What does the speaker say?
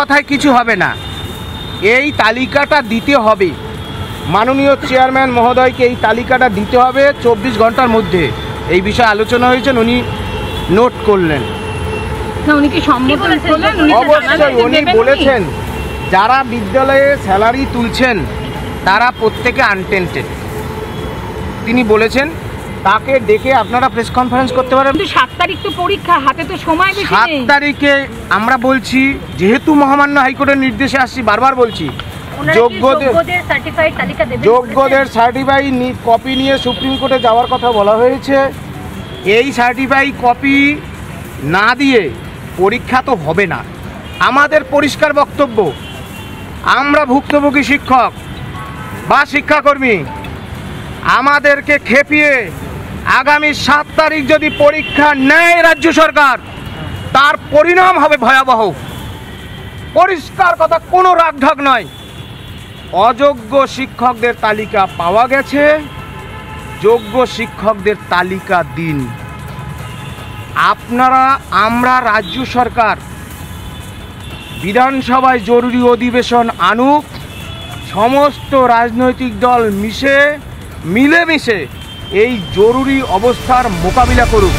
কথায় কিছু হবে না, এই তালিকাটা দিতে হবে। মাননীয় চেয়ারম্যান মহোদয়কে এই তালিকাটা দিতে হবে 24 ঘন্টার মধ্যে। এই বিষয়ে আলোচনা হয়েছেন, উনি নোট করলেন। অবশ্যই উনি বলেছেন যারা বিদ্যালয়ে স্যালারি তুলছেন তারা প্রত্যেকে আনটেন্টেড, তিনি বলেছেন। তাকে ডেকে আপনারা প্রেস কনফারেন্স করতে পারেন। 7 তারিখ তো পরীক্ষা, হাতে তো সময় বেশি নেই। 7 তারিখে আমরা বলছি, যেহেতু মহামান্য হাইকোর্টের নির্দেশে আসছি, বারবার বলছি, যোগ্যদের সার্টিফাই কপি নিয়ে সুপ্রিম কোর্টে যাওয়ার কথা বলা হয়েছে। এই সার্টিফাই কপি না দিয়ে পরীক্ষা তো হবে না। আমাদের পরিষ্কার বক্তব্য, আমরা ভুক্তভোগী শিক্ষক বা শিক্ষাকর্মী, আমাদেরকে খেপিয়ে আগামী 7 তারিখ যদি পরীক্ষা নেয় রাজ্য সরকার, তার পরিণাম হবে ভয়াবহ। পরিষ্কার কথা, কোনো রাগঢাক নয়। অযোগ্য শিক্ষকদের তালিকা পাওয়া গেছে, যোগ্য শিক্ষকদের তালিকা দিন। আপনারা, আমরা, রাজ্য সরকার বিধানসভায় জরুরি অধিবেশন আনুক, সমস্ত রাজনৈতিক দল মিলেমিশে এই জরুরি অবস্থার মোকাবিলা করুক।